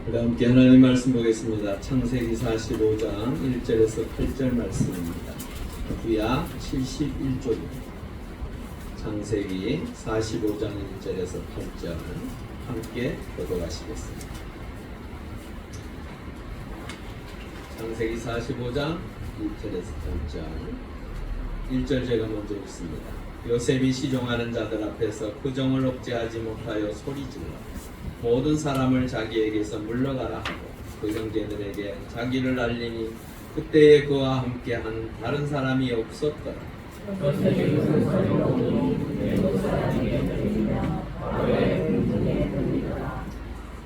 우리 함께 하나님의 말씀 보겠습니다. 창세기 45장 1절에서 8절 말씀입니다. 구약 71쪽입니다. 창세기 45장 1절에서 8절 함께 교독하시겠습니다. 창세기 45장 1절에서 8절 1절 제가 먼저 읽습니다. 요셉이 시종하는 자들 앞에서 그 정을 억제하지 못하여 소리질러 모든 사람을 자기에게서 물러가라 하고 그 형제들에게 자기를 알리니 그때에 그와 함께한 다른 사람이 없었더라.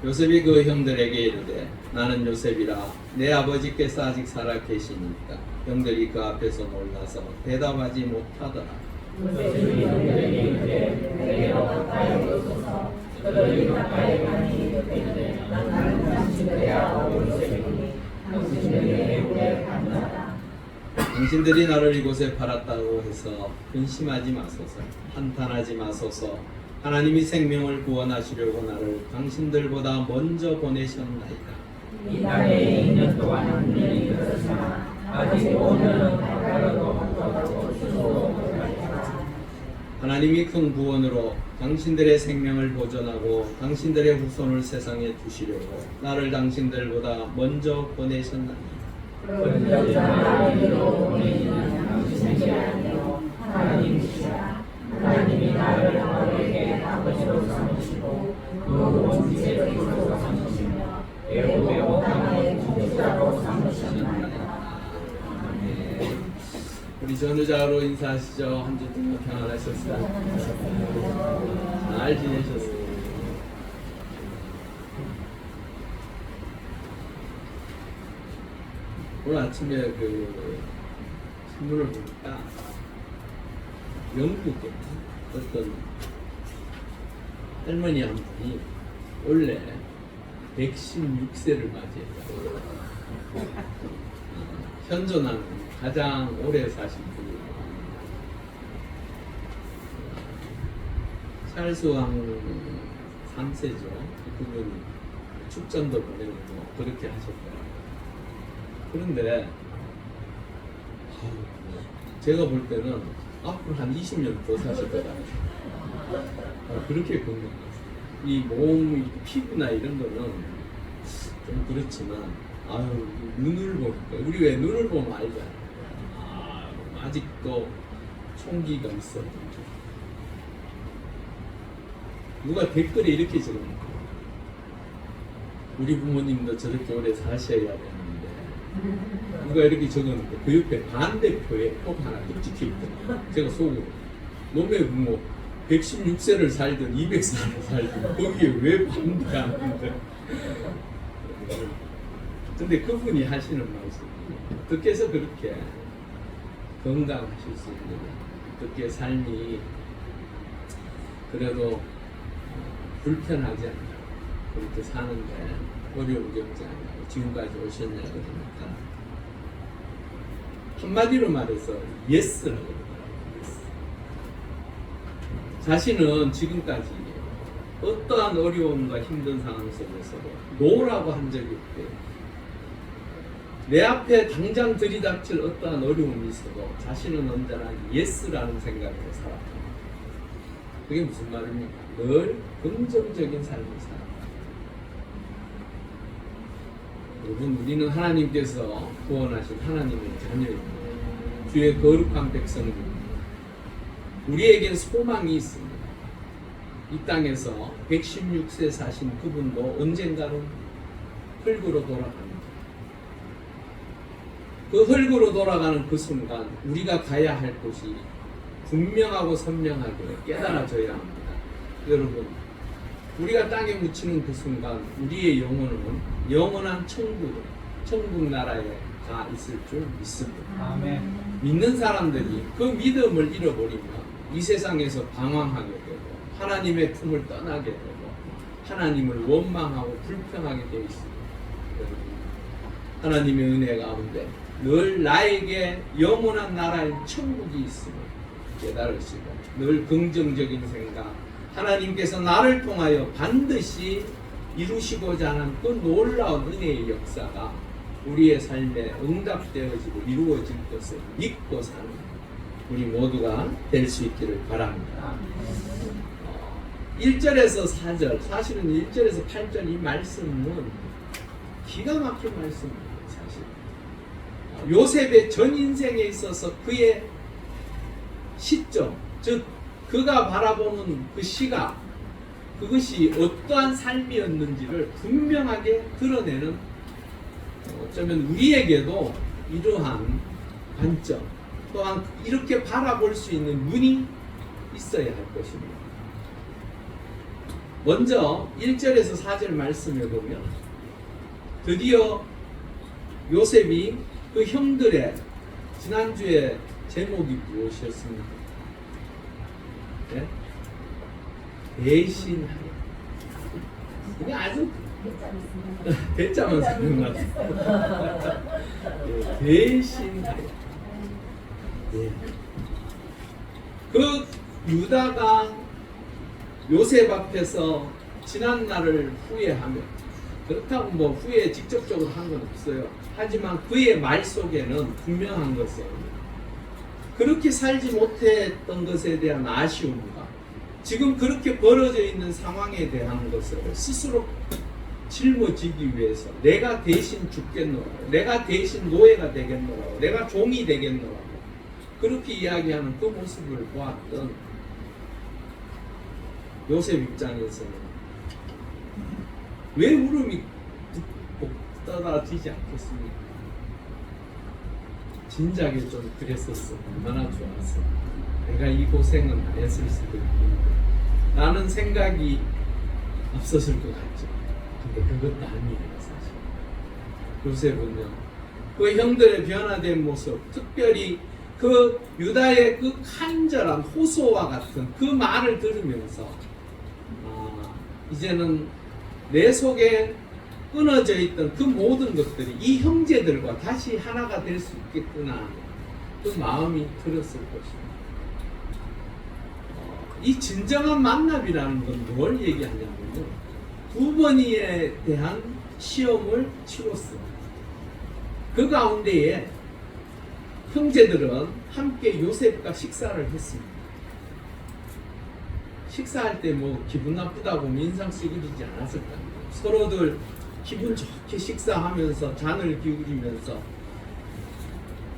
요셉이 그 형들에게 이르되 나는 요셉이라 내 아버지께서 아직 살아 계시니까 형들이 그 앞에서 놀라서 대답하지 못하더라. 요셉이 형들에게 이르되 내게로 가까이 오소서. 그들이 가까이 가니 그때에 나는 당신들의 아버지 요셉이니 당신들이 애국에 간다라. 당신들이 나를 이곳에 팔았다고 해서 근심하지 마소서. 한탄하지 마소서. 하나님이 생명을 구원하시려고 나를 당신들보다 먼저 보내셨나이다. 이 땅에 2년 동안 일이 있었으나 아직 오늘은 가까이도 못하고 수도 못하리라. 하나님이 큰 구원으로 당신들의 생명을 보존하고 당신들의 후손을 세상에 두시려고 나를 당신들보다 먼저 보내셨나니 그런즉 하나님으로 보내시는 당신이 아니요 하나님이시라. 하나님이 나를 너에게 아버지로 삼으시고 그 원죄의 피로 삼으시며 애굽의 온 땅의 통치자로 삼으셨나이다. 우리 전우자로 인사하시죠. 한 주 동안 평안하셨어요? 잘 지내셨어요? 오늘 아침에 그 신문을 보니까 영국에 어떤 할머니 한 분이 원래 116세를 맞이했다. 현존하는 가장 오래 사신 분이 찰스왕 3세죠. 그분이 축전도 보내고 그렇게 하셨더라고요. 그런데 제가 볼 때는 앞으로 한 20년 더 사실 것 같아요. 그렇게 건강했어요. 이 몸, 피부나 이런 거는 좀 그렇지만 아유, 눈을 보니까 우리 왜 눈을 보면 알잖아요. 아직도 총기가 있어. 누가 댓글에 이렇게 적어놓고 우리 부모님도 저렇게 오래 사셔야 되는데 누가 이렇게 적어놓고 그 옆에 반대표에 꼭 하나 또 찍혀있더라고요. 제가 속으로 너네 부모 116세를 살든 200세를 살든 거기에 왜 반대하는데. 근데 그분이 하시는 말씀이 어떻게 해서 그렇게 건강하실 수 있느냐, 어떻게 삶이 그래도 불편하지 않나, 그렇게 사는데 어려운 경지 않냐고 지금까지 오셨냐고 그러니까 한마디로 말해서 예스라고 그러더라고요. 예스. 자신은 지금까지 어떠한 어려움과 힘든 상황 속에서도 노라고 한 적이 없대요. 내 앞에 당장 들이닥칠 어떠한 어려움이 있어도 자신은 언제나 예스라는 생각으로 살았다. 그게 무슨 말입니까? 늘 긍정적인 삶을 살았다. 여러분, 우리는 하나님께서 구원하신 하나님의 자녀입니다. 주의 거룩한 백성입니다. 우리에겐 소망이 있습니다. 이 땅에서 116세 사신 그분도 언젠가는 흙으로 돌아갑니다. 그 흙으로 돌아가는 그 순간 우리가 가야 할 곳이 분명하고 선명하게 깨달아져야 합니다. 여러분, 우리가 땅에 묻히는 그 순간 우리의 영혼은 영원한 천국 나라에 가 있을 줄 믿습니다. 아멘. 믿는 사람들이 그 믿음을 잃어버리면 이 세상에서 방황하게 되고 하나님의 품을 떠나게 되고 하나님을 원망하고 불평하게 되어 있습니다. 하나님의 은혜 가운데 늘 나에게 영원한 나라의 천국이 있음을 깨달으시고 늘 긍정적인 생각, 하나님께서 나를 통하여 반드시 이루시고자 하는 그 놀라운 은혜의 역사가 우리의 삶에 응답되어지고 이루어질 것을 믿고 사는 우리 모두가 될 수 있기를 바랍니다. 1절에서 4절, 사실은 1절에서 8절 이 말씀은 기가 막힌 말씀입니다. 사실 요셉의 전 인생에 있어서 그의 시점, 즉 그가 바라보는 그 시각, 그것이 어떠한 삶이었는지를 분명하게 드러내는, 어쩌면 우리에게도 이러한 관점, 또한 이렇게 바라볼 수 있는 눈이 있어야 할 것입니다. 먼저 1절에서 4절 말씀에 보면 드디어 요셉이 그 형들의, 지난주에 제목이 무엇이었습니까? 네? 대신하여. 이게 아주 대자만 쓰는 것 같아요. 대신하여. 네. 그 유다가 요셉 앞에서 지난 날을 후회하며, 그렇다고 뭐 후회 직접적으로 한 건 없어요. 하지만 그의 말 속에는 분명한 것은 그렇게 살지 못했던 것에 대한 아쉬움과 지금 그렇게 벌어져 있는 상황에 대한 것을 스스로 짊어지기 위해서 내가 대신 죽겠노라고, 내가 대신 노예가 되겠노라고, 내가 종이 되겠노라고 그렇게 이야기하는 그 모습을 보았던 요셉 입장에서는 왜 울음이 떨어지지 않겠습니까? 진작에 좀 그랬었어. 얼마나 좋았어. 내가 이 고생은 안 했을 수도 있는데 라는 생각이 앞섰을 것 같죠. 근데 그것도 아니에요. 사실 요셉은요, 그 형들의 변화된 모습, 특별히 그 유다의 그 간절한 호소와 같은 그 말을 들으면서 이제는 내 속에 끊어져 있던 그 모든 것들이 이 형제들과 다시 하나가 될 수 있겠구나, 그 마음이 들었을 것입니다. 이 진정한 만남이라는 건 뭘 얘기하냐면요, 두 번에 대한 시험을 치렀어요. 그 가운데에 형제들은 함께 요셉과 식사를 했습니다. 식사할 때 뭐 기분 나쁘다고 인상 쓰그리지 않았을 거예요. 서로들 기분 좋게 식사하면서 잔을 기울이면서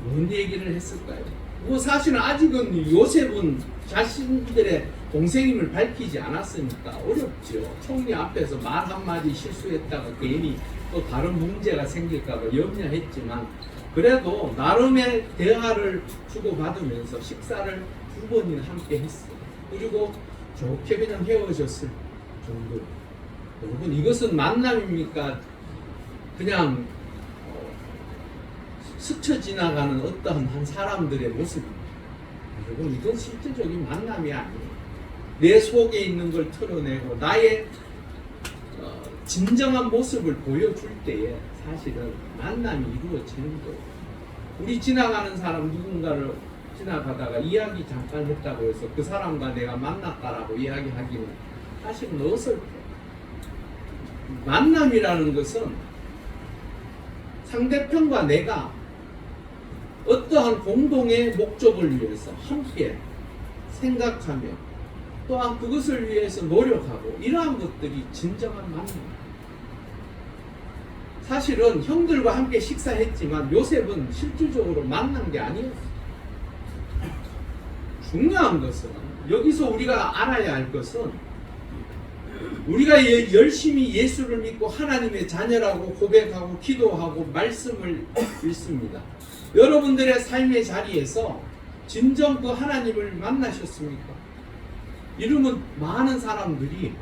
뭔 얘기를 했을까요? 뭐 사실은 아직은 요셉은 자신들의 동생임을 밝히지 않았으니까 어렵죠. 총리 앞에서 말 한마디 실수했다가 괜히 또 다른 문제가 생길까봐 염려했지만 그래도 나름의 대화를 주고받으면서 식사를 두 번이나 함께 했어요. 그리고 좋게 그냥 헤어졌을 정도. 여러분, 이것은 만남입니까? 그냥 스쳐 지나가는 어떠한 한 사람들의 모습입니다. 여러분, 이건 실제적인 만남이 아니에요. 내 속에 있는 걸 털어내고 나의 진정한 모습을 보여줄 때에 사실은 만남이 이루어지는 거예요. 우리 지나가는 사람 누군가를 지나가다가 이야기 잠깐 했다고 해서 그 사람과 내가 만났다라고 이야기하기는 사실은 어설퍼요. 만남이라는 것은 상대편과 내가 어떠한 공동의 목적을 위해서 함께 생각하며 또한 그것을 위해서 노력하고, 이러한 것들이 진정한 만남. 사실은 형들과 함께 식사했지만 요셉은 실질적으로 만난 게 아니었어요. 중요한 것은, 여기서 우리가 알아야 할 것은, 우리가 열심히 예수를 믿고 하나님의 자녀라고 고백하고 기도하고 말씀을 읽습니다. 여러분들의 삶의 자리에서 진정 그 하나님을 만나셨습니까? 이러면 많은 사람들이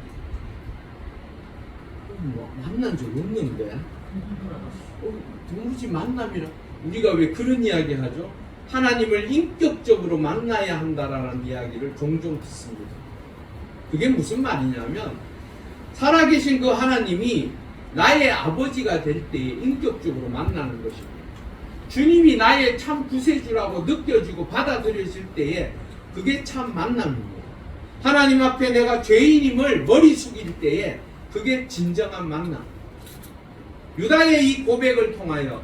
만난 적 없는데 도무지 만남이라, 우리가 왜 그런 이야기 하죠? 하나님을 인격적으로 만나야 한다라는 이야기를 종종 듣습니다. 그게 무슨 말이냐면, 살아계신 그 하나님이 나의 아버지가 될 때에 인격적으로 만나는 것입니다. 주님이 나의 참 구세주라고 느껴지고 받아들여질 때에 그게 참 만남입니다. 하나님 앞에 내가 죄인임을 머리 숙일 때에 그게 진정한 만남. 유다의 이 고백을 통하여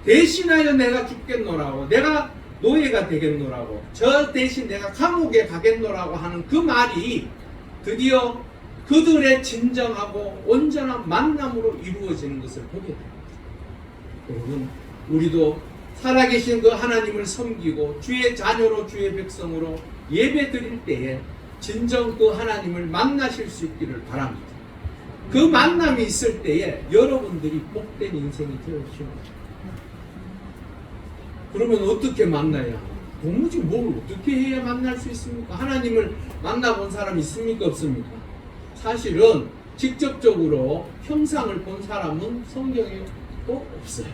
대신하여 내가 죽겠노라고, 내가 노예가 되겠노라고, 저 대신 내가 감옥에 가겠노라고 하는 그 말이 드디어 그들의 진정하고 온전한 만남으로 이루어지는 것을 보게 됩니다. 여러분, 우리도 살아계신 그 하나님을 섬기고 주의 자녀로 주의 백성으로 예배 드릴 때에 진정 그 하나님을 만나실 수 있기를 바랍니다. 그 만남이 있을 때에 여러분들이 복된 인생이 되어주십니다. 그러면 어떻게 만나야 합니까? 도무지 뭘 어떻게 해야 만날 수 있습니까? 하나님을 만나본 사람 있습니까? 없습니까? 사실은 직접적으로 형상을 본 사람은 성경에 또 없어요.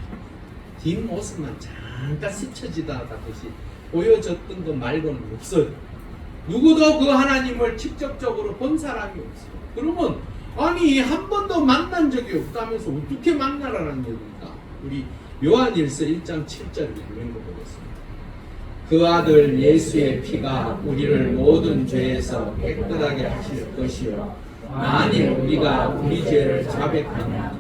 뒷모습만 잠깐 스쳐지다듯이 보여졌던 것 말고는 없어요. 누구도 그 하나님을 직접적으로 본 사람이 없어요. 그러면 아니 한 번도 만난 적이 없다면서 어떻게 만나라는 얘기입니까? 우리 요한일서 1장 7절을 읽어보겠습니다. 그 아들 예수의 피가 우리를 모든 죄에서 깨끗하게 하실 것이요 만일 우리가 우리 죄를 자백하면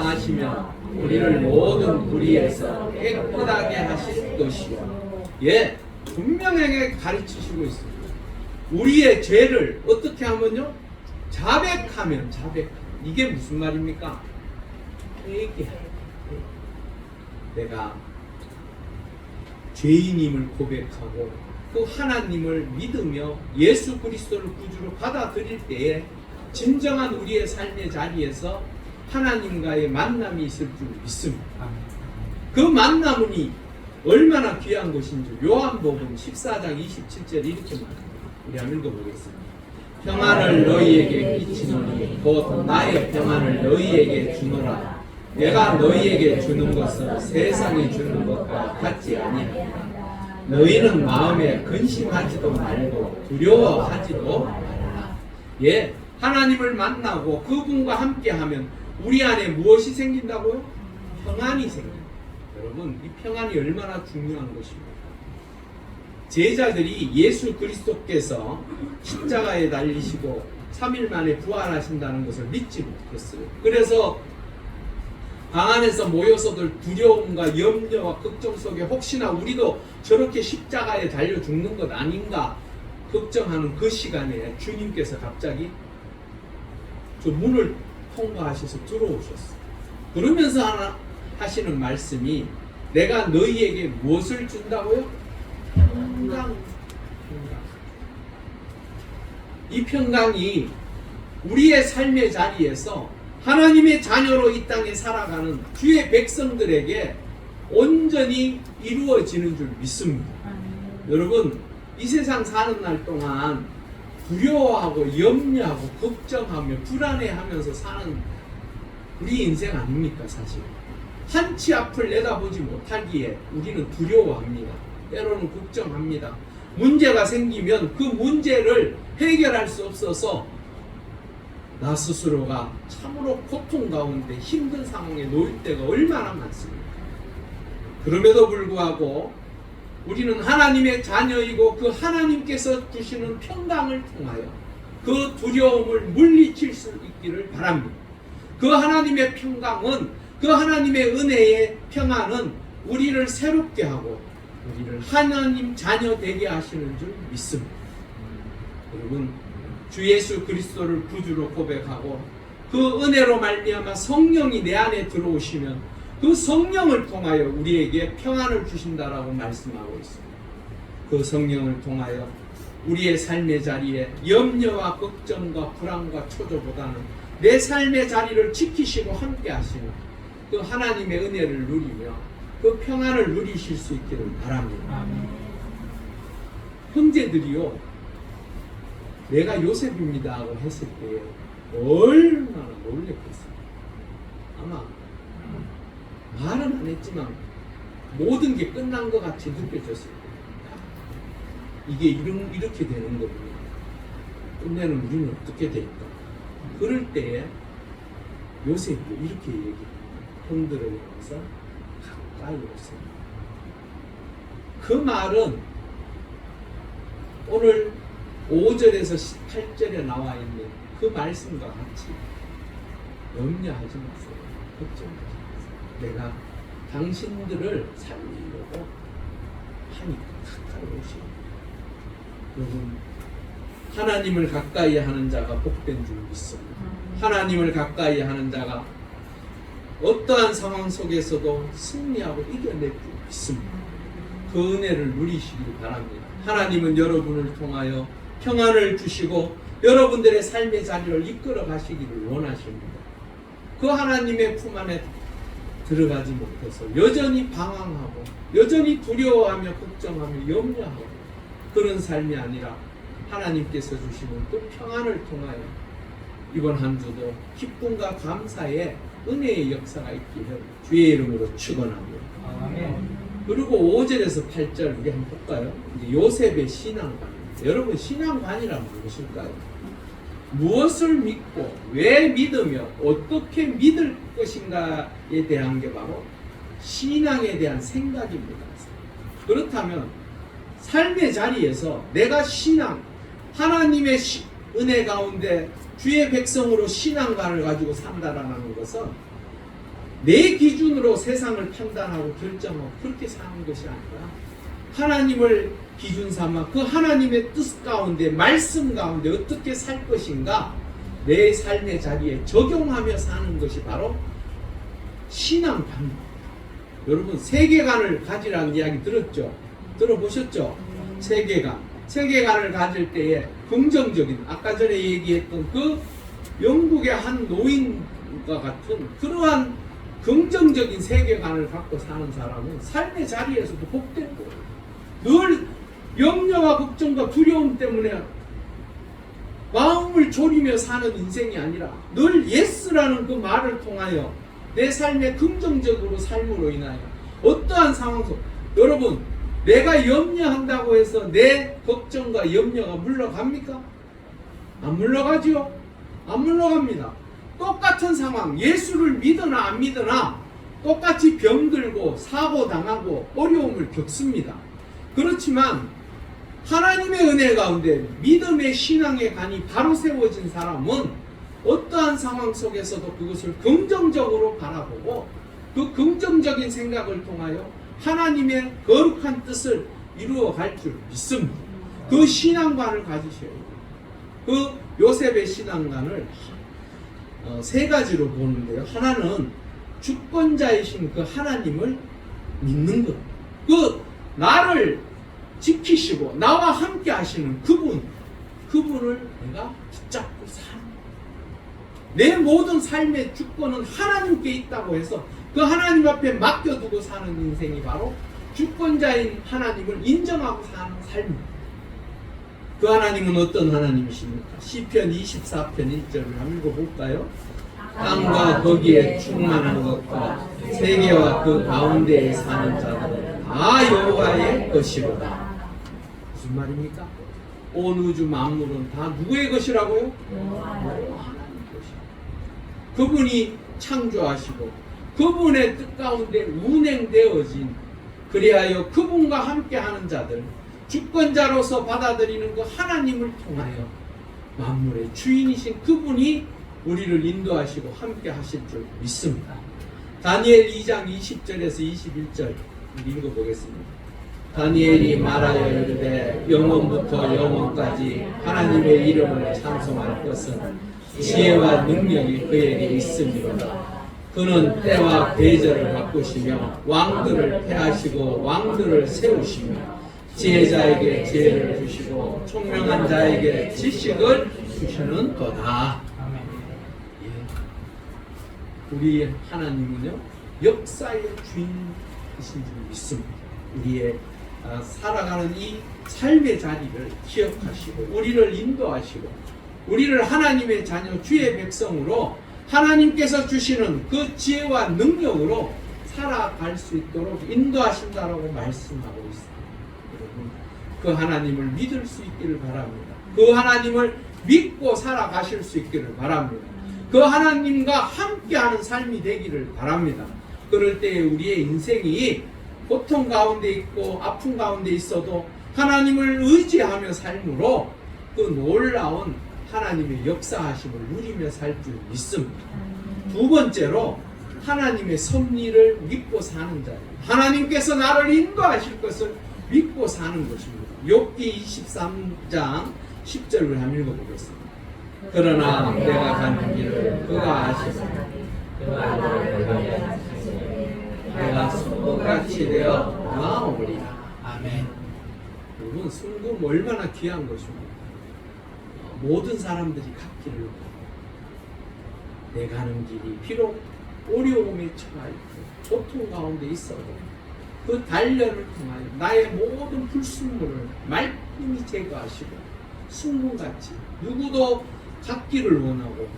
하시면 우리를 모든 불의에서 깨끗하게 하실 것이요. 예, 분명하게 가르치시고 있습니다. 우리의 죄를 어떻게 하면요? 자백하면 이게 무슨 말입니까? 회개하라. 내가 죄인임을 고백하고 그 하나님을 믿으며 예수 그리스도를 구주로 받아들일 때에 진정한 우리의 삶의 자리에서 하나님과의 만남이 있을 줄 믿습니다. 그 만남이 얼마나 귀한 것인지 요한복음 14장 27절 이렇게 말합니다. 우리 한번 읽어보겠습니다. 평안을 너희에게 끼치노니 곧 나의 평안을 너희에게 주노라. 내가 너희에게 주는 것은 세상이 주는 것과 같지 아니하니라. 너희는 마음에 근심하지도 말고 두려워하지도 말라. 예, 하나님을 만나고 그분과 함께하면 우리 안에 무엇이 생긴다고요? 평안이 생깁니다. 여러분, 이 평안이 얼마나 중요한 것입니까? 제자들이 예수 그리스도께서 십자가에 달리시고 3일 만에 부활하신다는 것을 믿지 못했어요. 그래서 방 안에서 모여서들 두려움과 염려와 걱정 속에 혹시나 우리도 저렇게 십자가에 달려 죽는 것 아닌가 걱정하는 그 시간에 주님께서 갑자기 저 문을 통과하셔서 들어오셨어요. 그러면서 하시는 말씀이 내가 너희에게 무엇을 준다고요? 평강. 이 평강이 우리의 삶의 자리에서 하나님의 자녀로 이 땅에 살아가는 주의 백성들에게 온전히 이루어지는 줄 믿습니다. 여러분, 이 세상 사는 날 동안 두려워하고 염려하고 걱정하며 불안해하면서 사는 우리 인생 아닙니까? 사실 한치 앞을 내다보지 못하기에 우리는 두려워합니다. 때로는 걱정합니다. 문제가 생기면 그 문제를 해결할 수 없어서 나 스스로가 참으로 고통 가운데 힘든 상황에 놓일 때가 얼마나 많습니까? 그럼에도 불구하고 우리는 하나님의 자녀이고 그 하나님께서 주시는 평강을 통하여 그 두려움을 물리칠 수 있기를 바랍니다. 그 하나님의 평강은, 그 하나님의 은혜의 평안은 우리를 새롭게 하고 우리를 하나님 자녀 되게 하시는 줄 믿습니다. 여러분, 주 예수 그리스도를 구주로 고백하고 그 은혜로 말미암아 성령이 내 안에 들어오시면 그 성령을 통하여 우리에게 평안을 주신다라고 말씀하고 있습니다. 그 성령을 통하여 우리의 삶의 자리에 염려와 걱정과 불안과 초조보다는 내 삶의 자리를 지키시고 함께 하시는 그 하나님의 은혜를 누리며 그 평안을 누리실 수 있기를 바랍니다. 형제들이요, 내가 요셉입니다 하고 했을 때 얼마나 놀랬겠어요. 아마 말은 안 했지만 모든 게 끝난 것 같이 느껴졌을 거예요. 이게 이렇게 되는 거군요. 끝내는 우리는 어떻게 될까? 그럴 때에 요셉이 이렇게 얘기합니다. 형들을 향해서 가까이 오세요. 그 말은 오늘 5절에서 8절에 나와 있는 그 말씀과 같이 염려하지 마세요. 걱정하지 마세요. 내가 당신들을 살리려고 하니까 가까이 오시오. 여러분, 하나님을 가까이 하는 자가 복된 줄 믿습니다. 하나님을 가까이 하는 자가 어떠한 상황 속에서도 승리하고 이겨낼 줄 믿습니다. 그 은혜를 누리시길 바랍니다. 하나님은 여러분을 통하여 평안을 주시고 여러분들의 삶의 자리를 이끌어 가시기를 원하십니다. 그 하나님의 품 안에 들어가지 못해서 여전히 방황하고 여전히 두려워하며 걱정하며 염려하고 그런 삶이 아니라 하나님께서 주시는 그 평안을 통하여 이번 한 주도 기쁨과 감사의 은혜의 역사가 있기를 주의 이름으로 축원합니다. 아멘. 그리고 5절에서 8절 우리 한번 볼까요? 이제 요셉의 신앙관입니다. 여러분, 신앙관이란 무엇일까요? 무엇을 믿고 왜 믿으며 어떻게 믿을 것인가에 대한 게 바로 신앙에 대한 생각입니다. 그렇다면 삶의 자리에서 내가 신앙, 하나님의 은혜 가운데 주의 백성으로 신앙관을 가지고 산다라는 것은 내 기준으로 세상을 판단하고 결정하고 그렇게 사는 것이 아니라 하나님을 기준 삼아 그 하나님의 뜻 가운데 말씀 가운데 어떻게 살 것인가 내 삶의 자리에 적용하며 사는 것이 바로 신앙관입니다. 여러분, 세계관을 가지라는 이야기 들었죠? 들어보셨죠? 세계관을 가질 때에 긍정적인, 아까 전에 얘기했던 그 영국의 한 노인과 같은 그러한 긍정적인 세계관을 갖고 사는 사람은 삶의 자리에서도 복된 거예요. 늘 염려와 걱정과 두려움 때문에 마음을 졸이며 사는 인생이 아니라 늘 예스라는 그 말을 통하여 내 삶에 긍정적으로 삶으로 인하여 어떠한 상황 속 여러분, 내가 염려한다고 해서 내 걱정과 염려가 물러갑니까? 안 물러가지요? 안 물러갑니다. 똑같은 상황, 예수를 믿으나 안 믿으나 똑같이 병들고 사고 당하고 어려움을 겪습니다. 그렇지만 하나님의 은혜 가운데 믿음의 신앙의 간이 바로 세워진 사람은 어떠한 상황 속에서도 그것을 긍정적으로 바라보고 그 긍정적인 생각을 통하여 하나님의 거룩한 뜻을 이루어 갈 줄 믿습니다. 그 신앙관을 가지셔야 돼요. 그 요셉의 신앙관을 세 가지로 보는데요. 하나는 주권자이신 그 하나님을 믿는 것. 그 나를 지키시고 나와 함께 하시는 그분을 내가 붙잡고 사는 것. 내 모든 삶의 주권은 하나님께 있다고 해서 그 하나님 앞에 맡겨두고 사는 인생이 바로 주권자인 하나님을 인정하고 사는 삶입니다. 그 하나님은 어떤 하나님이십니까? 시편 24편 1절을 한번 읽어볼까요? 땅과 거기에 충만한 것과 세계와 그 가운데에 사는 자들은 다 여호와의 것이로다. 무슨 말입니까? 온 우주 만물은 다 누구의 것이라고요? 하나님의 것이다. 그분이 창조하시고 그분의 뜻 가운데 운행되어진 그리하여 그분과 함께하는 자들 주권자로서 받아들이는 그 하나님을 통하여 만물의 주인이신 그분이 우리를 인도하시고 함께 하실 줄 믿습니다. 다니엘 2장 20절에서 21절 읽어보겠습니다. 다니엘이 말하여 이르되 영원부터 영원까지 하나님의 이름을 찬송할 것은 지혜와 능력이 그에게 있음이로다. 그는 때와 계절을 바꾸시며 왕들을 패하시고 왕들을 세우시며 지혜자에게 지혜를 주시고 총명한 자에게 지식을 주시는 거다. 우리 하나님은요 역사의 주인이신 줄 믿습니다. 우리의 살아가는 이 삶의 자리를 기억하시고 우리를 인도하시고 우리를 하나님의 자녀 주의 백성으로 하나님께서 주시는 그 지혜와 능력으로 살아갈 수 있도록 인도하신다라고 말씀하고 있습니다. 여러분, 그 하나님을 믿을 수 있기를 바랍니다. 그 하나님을 믿고 살아가실 수 있기를 바랍니다. 그 하나님과 함께하는 삶이 되기를 바랍니다. 그럴 때 우리의 인생이 고통 가운데 있고 아픔 가운데 있어도 하나님을 의지하며 삶으로 그 놀라운 하나님의 역사하심을 누리며 살 줄 믿습니다. 두 번째로 하나님의 섭리를 믿고 사는 자예요. 하나님께서 나를 인도하실 것을 믿고 사는 것입니다. 욥기 23장 10절을 한번 읽어보겠습니다. 그러나 내가 가는 길을 그가 아시고 내가 순금같이 되어 나오리라. 아멘. 여러분, 순금 얼마나 귀한 것입니까? 모든 사람들이 갖기를 원합니다. 내 가는 길이 비록 어려움에 처하 있고 고통 가운데 있어도 그 단련을 통하여 나의 모든 불순물을 말끔히 제거하시고 순금같이 누구도 갖기를 원하고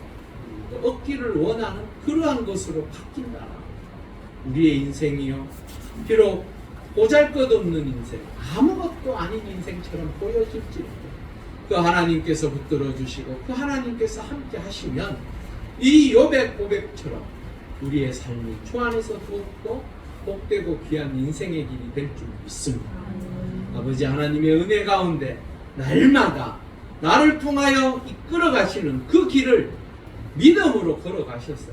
얻기를 원하는 그러한 것으로 바뀐다. 우리의 인생이요, 비록 보잘것없는 인생, 아무것도 아닌 인생처럼 보여질지라도 그 하나님께서 붙들어 주시고 그 하나님께서 함께 하시면 이 욥의 고백처럼 우리의 삶이 주 안에서 더욱더 복되고 귀한 인생의 길이 될 줄 믿습니다. 아버지 하나님의 은혜 가운데 날마다 나를 통하여 이끌어 가시는 그 길을 믿음으로 걸어가셔서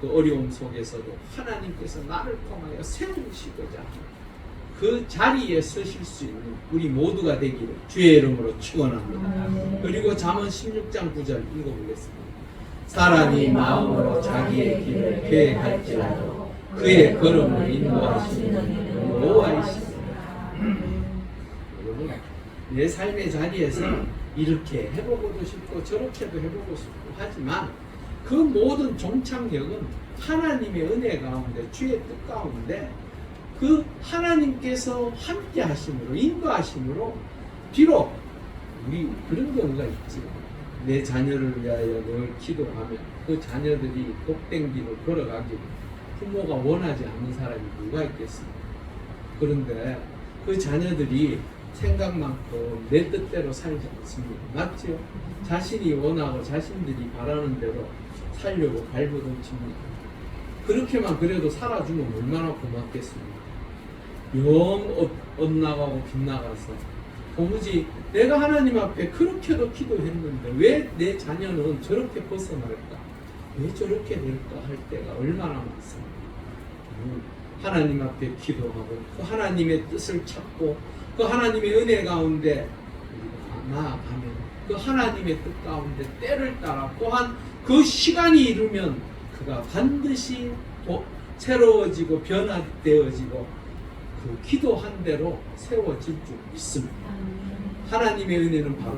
그 어려움 속에서도 하나님께서 나를 통하여 세우시고자 그 자리에 서실 수 있는 우리 모두가 되기를 주의 이름으로 축원합니다. 그리고 잠언 16장 9절 읽어보겠습니다. 사람이 마음으로 자기의 길을 계획할지라도 그의 걸음을 인도하시는 여호와이시니라. 여러분, 내 삶의 자리에서 이렇게 해보고도 싶고 저렇게도 해보고 싶고 하지만 그 모든 종착역은 하나님의 은혜 가운데 주의 뜻 가운데 그 하나님께서 함께 하심으로 인도하심으로 비록 우리 그런 경우가 있지. 내 자녀를 위하여 늘 기도하면 그 자녀들이 복된 길을 걸어가기를 부모가 원하지 않는 사람이 누가 있겠습니까? 그런데 그 자녀들이 생각만큼 내 뜻대로 살지 않습니다. 맞죠? 자신이 원하고 자신들이 바라는 대로 살려고 발버둥칩니다. 그렇게만 그래도 살아주면 얼마나 고맙겠습니까? 영 엇나가고 빗나가서 도무지 내가 하나님 앞에 그렇게도 기도했는데 왜 내 자녀는 저렇게 벗어날까? 왜 저렇게 될까? 할 때가 얼마나 많습니다. 하나님 앞에 기도하고 그 하나님의 뜻을 찾고 그 하나님의 은혜 가운데 우리가 나아가면 그 하나님의 뜻 가운데 때를 따라 또한 그 시간이 이르면 그가 반드시 새로워지고 변화되어지고 그 기도한 대로 세워질 줄 믿습니다. 하나님의 은혜는 바로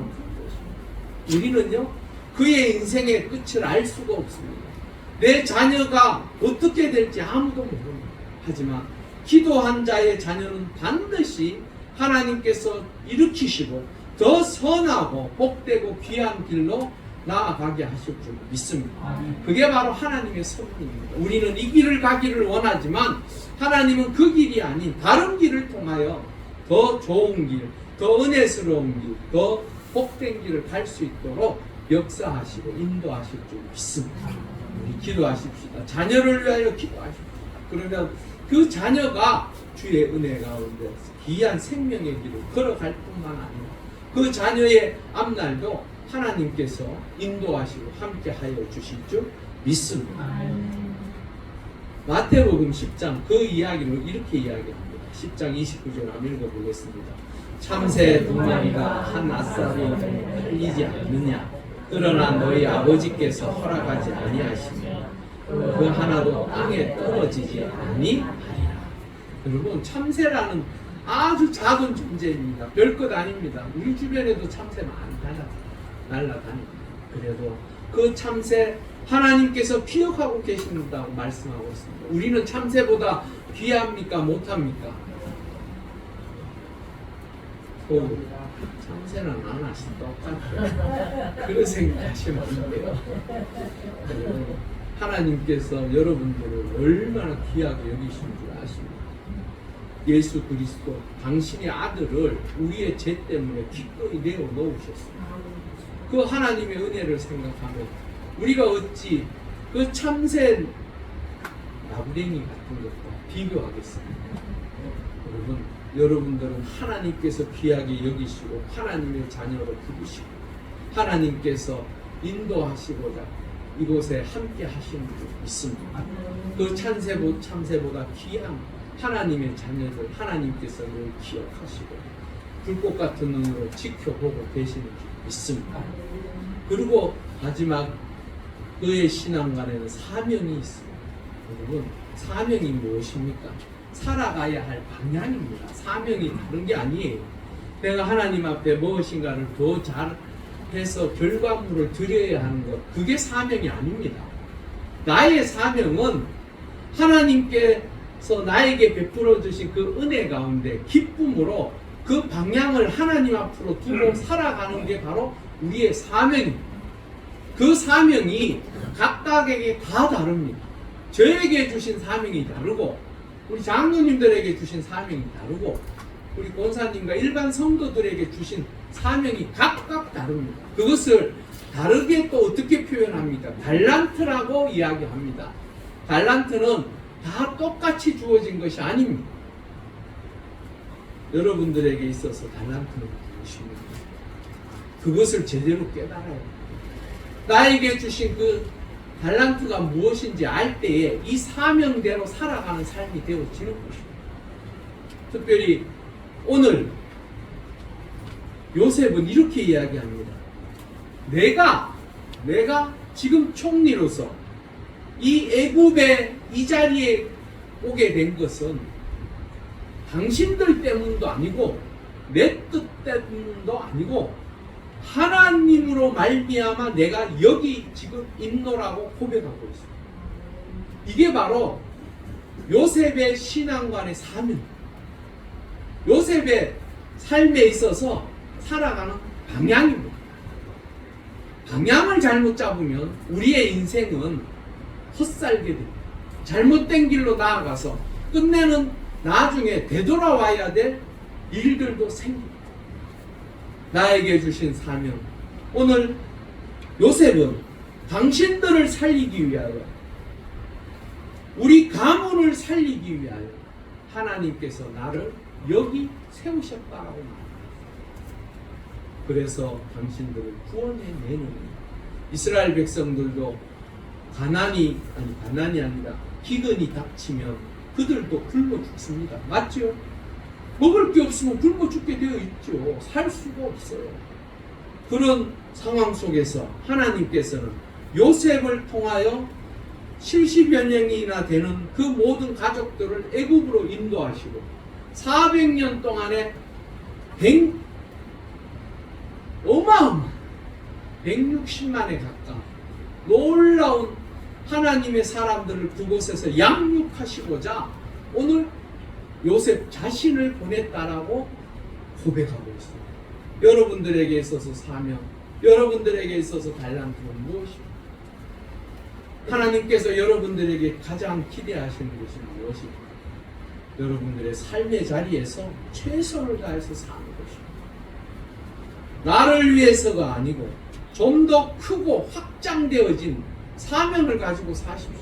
그것입니다. 우리는요, 그의 인생의 끝을 알 수가 없습니다. 내 자녀가 어떻게 될지 아무도 모릅니다. 하지만 기도한 자의 자녀는 반드시 하나님께서 일으키시고 더 선하고 복되고 귀한 길로 나아가게 하실 줄 믿습니다. 그게 바로 하나님의 섭리입니다. 우리는 이 길을 가기를 원하지만 하나님은 그 길이 아닌 다른 길을 통하여 더 좋은 길, 더 은혜스러운 길, 더 복된 길을 갈 수 있도록 역사하시고 인도하실 줄 믿습니다. 우리 기도하십시다. 자녀를 위하여 기도하십시다. 그러면 그 자녀가 주의 은혜 가운데 귀한 생명의 길을 걸어갈 뿐만 아니라 그 자녀의 앞날도 하나님께서 인도하시고 함께 하여 주실 줄 믿습니다. 마태복음 10장 그 이야기를 이렇게 이야기합니다. 10장 29절 한번 읽어보겠습니다. 참새 두 마리가 한 아싸리 팔리지 않느냐? 그러나 너희 아버지께서 허락하지 아니하시며 그 하나도 땅에 떨어지지 아니하리라. 여러분, 참새라는 아주 작은 존재입니다. 별것 아닙니다. 우리 주변에도 참새 많이 날아다닙니다. 그래도 그 참새 하나님께서 기억하고 계신다고 말씀하고 있습니다. 우리는 참새보다 귀합니까? 못합니까? 참새는 안 하시 똑같아요. 그런 생각하시면 안 돼요. 하나님께서 여러분들을 얼마나 귀하게 여기신 줄 아십니까? 예수 그리스도 당신의 아들을 우리의 죄 때문에 기꺼이 내어 놓으셨습니다. 그 하나님의 은혜를 생각하면 우리가 어찌 그 참새 나부랭이 같은 것과 비교하겠습니까? 여러분들은 하나님께서 귀하게 여기시고 하나님의 자녀로 부르시고 하나님께서 인도하시고자 이곳에 함께 하시는 줄 믿습니다. 그 참새보다 귀한 하나님의 자녀들 하나님께서 늘 기억하시고 불꽃 같은 눈으로 지켜보고 계시는 줄 믿습니다. 그리고 마지막 그의 신앙관에는 사명이 있습니다. 여러분, 사명이 무엇입니까? 살아가야 할 방향입니다. 사명이 다른 게 아니에요. 내가 하나님 앞에 무엇인가를 더 잘해서 결과물을 드려야 하는 것, 그게 사명이 아닙니다. 나의 사명은 하나님께서 나에게 베풀어 주신 그 은혜 가운데 기쁨으로 그 방향을 하나님 앞으로 두고 살아가는 게 바로 우리의 사명입니다. 그 사명이 각각에게 다 다릅니다. 저에게 주신 사명이 다르고 우리 장로님들에게 주신 사명이 다르고 우리 권사님과 일반 성도들에게 주신 사명이 각각 다릅니다. 그것을 다르게 또 어떻게 표현합니까? 달란트라고 이야기합니다. 달란트는 다 똑같이 주어진 것이 아닙니다. 여러분들에게 있어서 달란트는 무엇입니까? 그것을 제대로 깨달아야 합니다. 나에게 주신 그 달란트가 무엇인지 알 때에 이 사명대로 살아가는 삶이 되어지는 것입니다. 특별히 오늘 요셉은 이렇게 이야기합니다. 내가 지금 총리로서 이 애굽의 이 자리에 오게 된 것은 당신들 때문도 아니고 내 뜻 때문도 아니고 하나님으로 말미암아 내가 여기 지금 있노라고 고백하고 있습니다. 이게 바로 요셉의 신앙관의 사명, 요셉의 삶에 있어서 살아가는 방향입니다. 방향을 잘못 잡으면 우리의 인생은 헛살게 됩니다. 잘못된 길로 나아가서 끝내는 나중에 되돌아와야 될 일들도 생깁니다. 나에게 주신 사명, 오늘 요셉은 당신들을 살리기 위하여, 우리 가문을 살리기 위하여 하나님께서 나를 여기 세우셨다라고 말합니다. 그래서 당신들을 구원해내는 이스라엘 백성들도 가난이 아니라 기근이 닥치면 그들도 굶어 죽습니다. 맞죠? 먹을 게 없으면 굶어 죽게 되어 있죠. 살 수가 없어요. 그런 상황 속에서 하나님께서는 요셉을 통하여 70여 년이나 되는 그 모든 가족들을 애굽으로 인도하시고 400년 동안에 어마어마한 160만에 가까운 놀라운 하나님의 사람들을 그곳에서 양육하시고자 오늘 요셉 자신을 보냈다라고 고백하고 있습니다. 여러분들에게 있어서 사명, 여러분들에게 있어서 달란트는 무엇입니까? 하나님께서 여러분들에게 가장 기대하시는 것은 무엇입니까? 여러분들의 삶의 자리에서 최선을 다해서 사는 것입니다. 나를 위해서가 아니고 좀 더 크고 확장되어진 사명을 가지고 사십시오.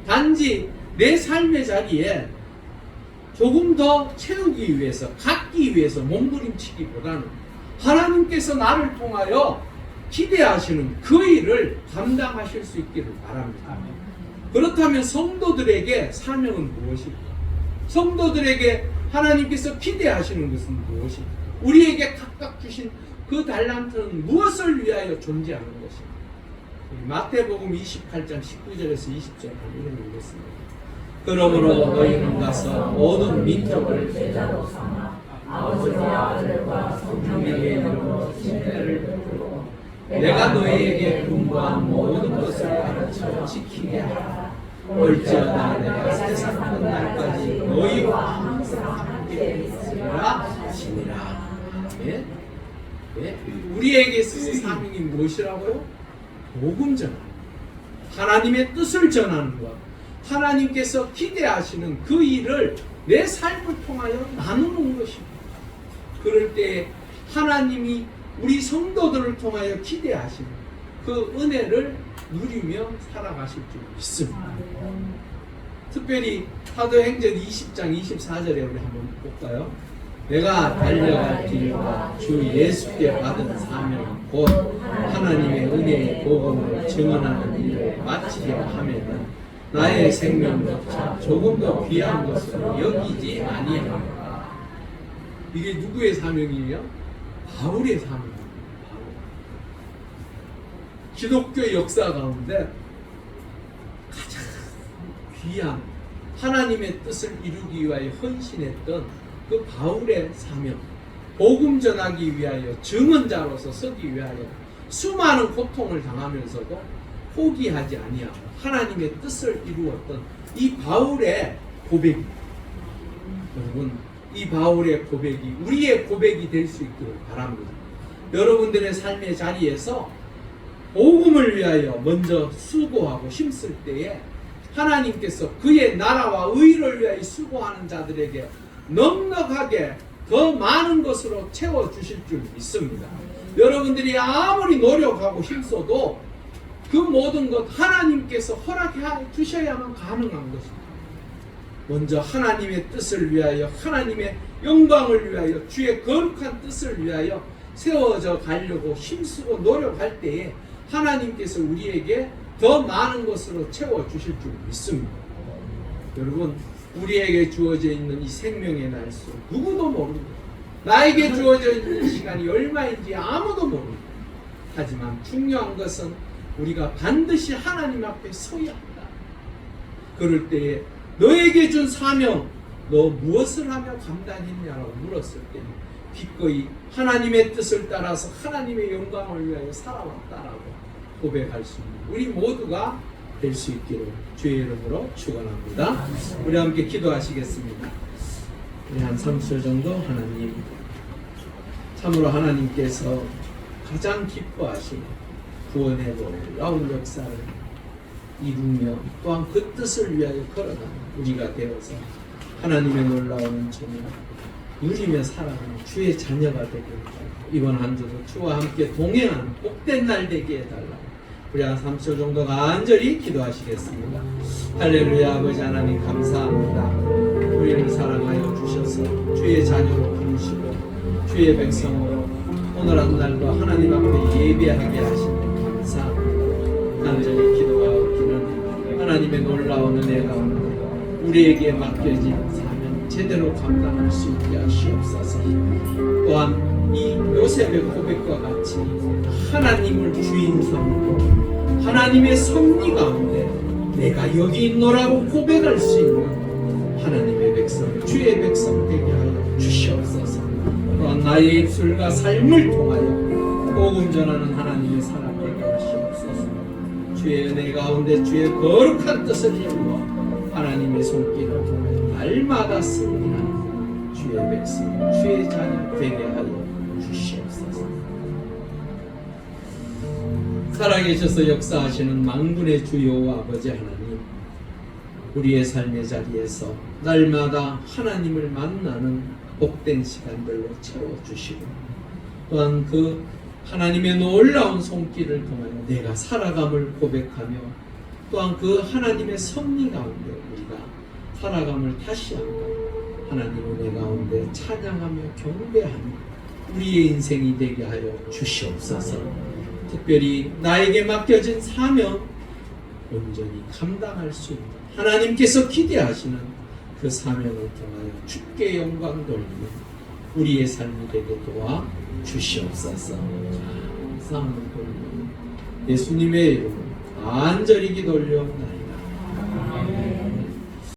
단지 내 삶의 자리에 조금 더 채우기 위해서, 갖기 위해서 몸부림치기보다는 하나님께서 나를 통하여 기대하시는 그 일을 감당하실 수 있기를 바랍니다. 그렇다면 성도들에게 사명은 무엇일까? 성도들에게 하나님께서 기대하시는 것은 무엇일까? 우리에게 각각 주신 그 달란트는 무엇을 위하여 존재하는 것입니까? 마태복음 28장 19절에서 20절 이런 읽겠습니다. 그러므로 너희는 가서 모든 민족을 제자로 삼아 아버지와 아들과 성령의 이름으로 진례를 베풀고 내가 너희에게 분부한 모든 것을 가르쳐 지키게 하라. 올지어다 내가 세상 끝날까지 너희와 항상 함께 있으리라 하시니라. 네? 네? 우리에게 있어서 사명이 무엇이라고요? 복음 전환, 하나님의 뜻을 전하는 것, 하나님께서 기대하시는 그 일을 내 삶을 통하여 나누는 것입니다. 그럴 때 하나님이 우리 성도들을 통하여 기대하시는 그 은혜를 누리며 살아가실 줄 믿습니다. 특별히 사도행전 20장 24절에 우리 한번 볼까요? 내가 달려갈 길과 주 예수께 받은 사명은 곧 하나님의 은혜의 복음을 증언하는 일을 마치려 하면은 나의 생명조차 조금 더 귀한 것으로 여기지 아니하노라. 이게 누구의 사명이에요? 바울의 사명입니다. 바울. 기독교 역사 가운데 가장 귀한 하나님의 뜻을 이루기 위하여 헌신했던 그 바울의 사명, 복음 전하기 위하여 증언자로서 서기 위하여 수많은 고통을 당하면서도 포기하지 아니하고 하나님의 뜻을 이루었던 이 바울의 고백입니다. 여러분, 이 바울의 고백이 우리의 고백이 될 수 있기를 바랍니다. 여러분들의 삶의 자리에서 복음을 위하여 먼저 수고하고 힘쓸 때에 하나님께서 그의 나라와 의를 위하여 수고하는 자들에게 넉넉하게 더 많은 것으로 채워주실 줄 믿습니다. 여러분들이 아무리 노력하고 힘써도 그 모든 것 하나님께서 허락해 주셔야만 가능한 것입니다. 먼저 하나님의 뜻을 위하여, 하나님의 영광을 위하여, 주의 거룩한 뜻을 위하여 세워져 가려고 힘쓰고 노력할 때에 하나님께서 우리에게 더 많은 것으로 채워주실 줄 믿습니다. 여러분, 우리에게 주어져 있는 이 생명의 날수 누구도 모릅니다. 나에게 주어져 있는 시간이 얼마인지 아무도 모릅니다. 하지만 중요한 것은 우리가 반드시 하나님 앞에 서야 한다. 그럴 때에 너에게 준 사명, 너 무엇을 하며 감당했냐라고 물었을 때 기꺼이 하나님의 뜻을 따라서 하나님의 영광을 위하여 살아왔다라고 고백할 수 있는 우리 모두가 될 수 있기를 주의 이름으로 축원합니다. 우리 함께 기도하시겠습니다. 우리 한 3초 정도. 하나님, 참으로 하나님께서 가장 기뻐하시는 구원의 놀라운 역사를 이루며 또한 그 뜻을 위하여 걸어가는 우리가 되어서 하나님의 놀라운 은총을 누리며 살아가는 주의 자녀가 되게 해달라고, 이번 한 주도 주와 함께 동행하는 복된 날 되게 해달라고 우리 한 3초 정도 간절히 기도하시겠습니다. 할렐루야. 아버지 하나님 감사합니다. 우리를 사랑하여 주셔서 주의 자녀로 부르시고 주의 백성으로 오늘 한 날도 하나님 앞에 예배하게 하시니 감사합니다. 간절히 기도하기는 하나님의 놀라운 은혜 가운데 우리에게 맡겨진 사명 제대로 감당할 수 있게 하시옵소서. 또한 이 요셉의 고백과 같이 하나님을 주인 삼고 하나님의 섭리 가운데 내가 여기 있노라고 고백할 수 있는 하나님의 백성, 주의 백성 되게 하여 주시옵소서. 또한 나의 입술과 삶을 통하여 복음 전하는 하나님의 사람 되게 하시옵소서. 주의 은혜 가운데 주의 거룩한 뜻을 이루어 하나님의 손길을 통하여 날마다 승리하는 주의 백성, 주의 자녀 되게 하여 주시옵소서. 살아계셔서 역사하시는 만군의 주여 아버지 하나님, 우리의 삶의 자리에서 날마다 하나님을 만나는 복된 시간들로 채워주시고 또한 그 하나님의 놀라운 손길을 통하여 내가 살아감을 고백하며 또한 그 하나님의 섭리 가운데 우리가 살아감을 다시 한번 하나님 은혜 가운데 찬양하며 경배하며 우리의 인생이 되게 하여 주시옵소서. 특별히 나에게 맡겨진 사명 온전히 감당할 수 있는 하나님께서 기대하시는 그 사명을 통하여 주께 영광 돌리는 우리의 삶이 되게 도와 주시옵소서. 감사함을 돌리는 예수님의 이름으로 간절히 기도 올려옵나이다.